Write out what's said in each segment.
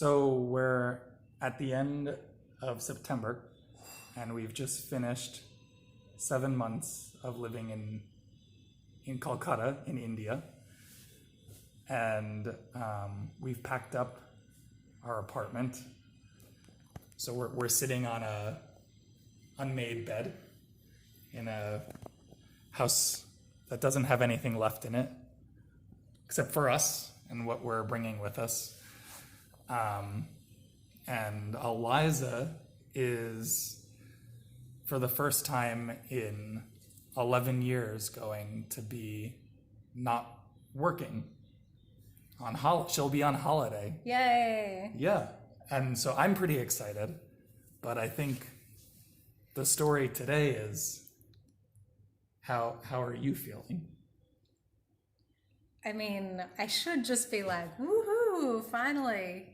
So we're at the end of September, and we've just finished 7 months of living in Calcutta, in India. And we've packed up our apartment. So we're sitting on a unmade bed in a house that doesn't have anything left in it, except for us and what we're bringing with us. And Eliza is, for the first time in 11 years, going to be not working. She'll be on holiday. Yay! Yeah. And so I'm pretty excited, but I think the story today is how are you feeling? I mean, I should just be like, woohoo, finally.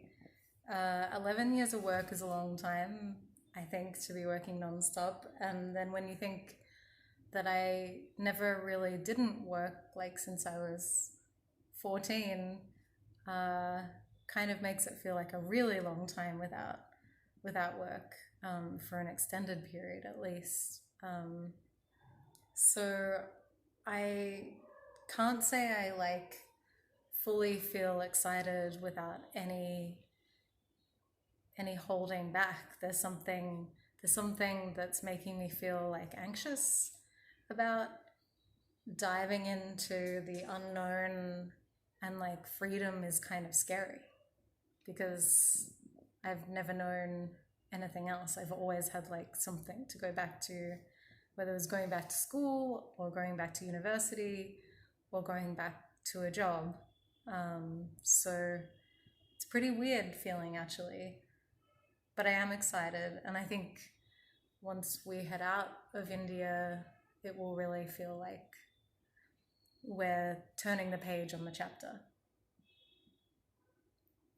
11 years of work is a long time, I think, to be working nonstop. And then when you think that I never really didn't work, like since I was 14, kind of makes it feel like a really long time without work, for an extended period at least. So I can't say I fully feel excited without any holding back. There's something that's making me feel anxious about diving into the unknown, and freedom is kind of scary because I've never known anything else. I've always had something to go back to, whether it was going back to school or going back to university or going back to a job. So it's a pretty weird feeling, actually, but I am excited, and I think once we head out of India, it will really feel like we're turning the page on the chapter.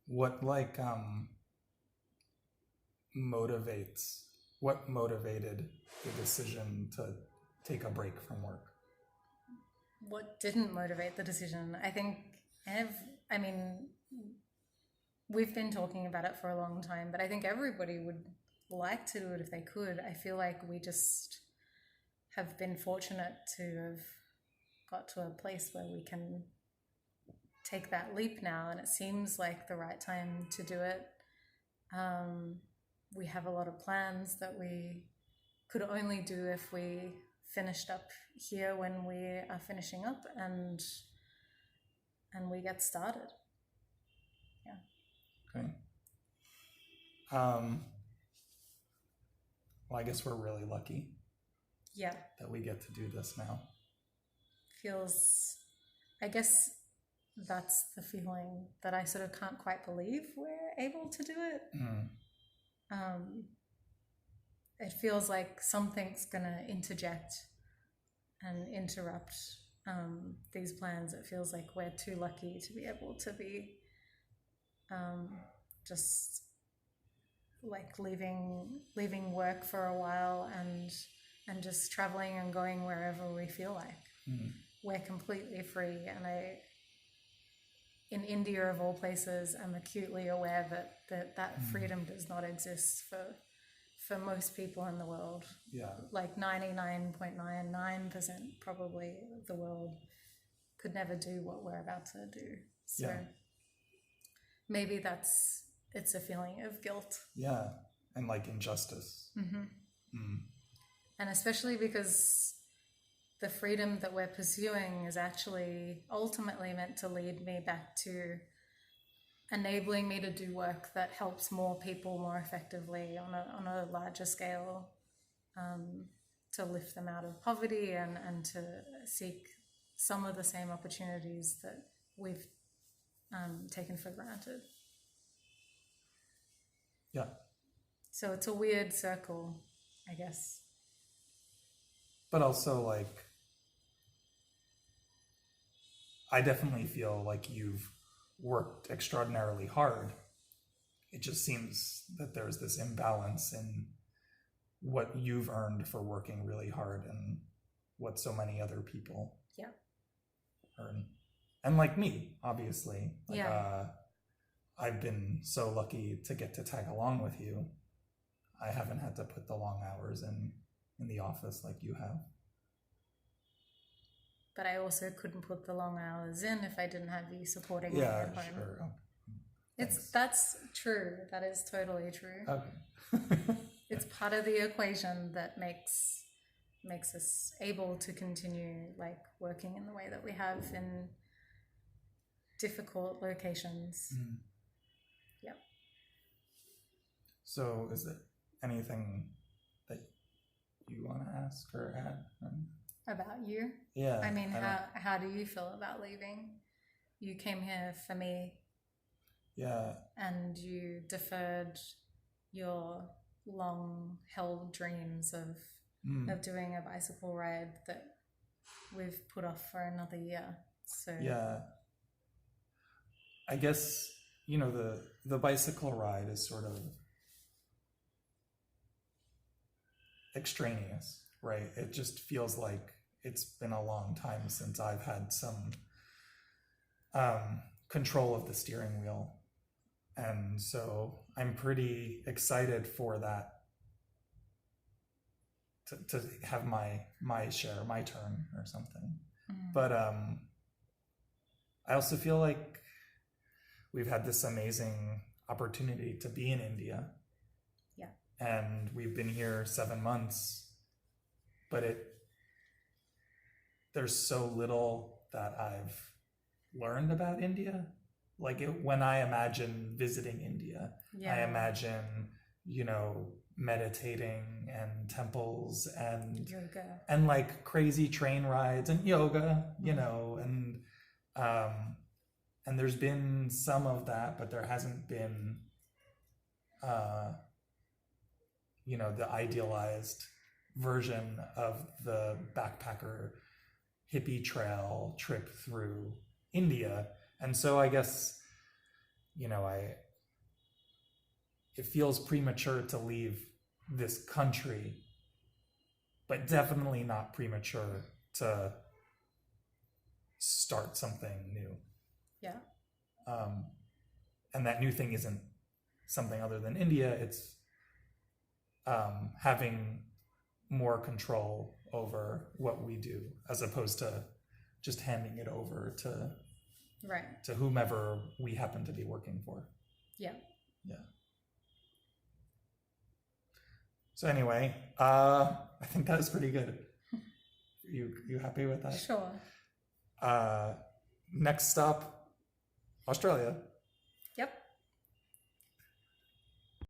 What motivated the decision to take a break from work? What didn't motivate the decision? I think we've been talking about it for a long time, but I think everybody would like to do it if they could. I feel like we just have been fortunate to have got to a place where we can take that leap now, and it seems like the right time to do it. We have a lot of plans that we could only do if we finished up here when we are finishing up, and we get started. Yeah. Okay. Well, I guess we're really lucky. Yeah. That we get to do this now. I guess that's the feeling, that I sort of can't quite believe we're able to do it. It feels like something's gonna interject and interrupt these plans. It feels like we're too lucky to be able to be just leaving work for a while and just traveling and going wherever we feel like. We're completely free, and in India of all places, I'm acutely aware that freedom does not exist for most people in the world. Yeah. 99.99% probably of the world could never do what we're about to do. So yeah. Maybe it's a feeling of guilt. Yeah, and injustice. And especially because the freedom that we're pursuing is actually ultimately meant to lead me back to enabling me to do work that helps more people more effectively on a larger scale, to lift them out of poverty and to seek some of the same opportunities that we've taken for granted. Yeah. So it's a weird circle, I guess. But also, I definitely feel like you've worked extraordinarily hard. It just seems that there's this imbalance in what you've earned for working really hard and what so many other people earn. And me, obviously. I've been so lucky to get to tag along with you. I haven't had to put the long hours in the office like you have. But I also couldn't put the long hours in if I didn't have you supporting me Yeah, at home. sure. That's true. That is totally true. Okay. It's part of the equation that makes us able to continue like working in the way that we have in difficult locations. Mm. Yep. So is there anything that you want to ask or add? About you? Yeah. I mean, how do you feel about leaving? You came here for me. Yeah. And you deferred your long-held dreams of doing a bicycle ride that we've put off for another year. So yeah, I guess, you know, the bicycle ride is sort of extraneous, right? It just feels like it's been a long time since I've had some control of the steering wheel. And so I'm pretty excited for that to have my share, my turn or something. But I also feel like we've had this amazing opportunity to be in India. Yeah. And we've been here 7 months, but there's so little that I've learned about India. Like when I imagine visiting India, I imagine, you know, meditating and temples and yoga and like crazy train rides and yoga, you know, and there's been some of that, but there hasn't been, you know, the idealized version of the backpacker hippie trail trip through India. And so I guess, you know, it feels premature to leave this country, but definitely not premature to start something new. Yeah. And that new thing isn't something other than India. It's having more control over what we do, as opposed to just handing it over to whomever we happen to be working for. Yeah. Yeah. So anyway, I think that was pretty good. You happy with that? Sure. Next stop, Australia. Yep.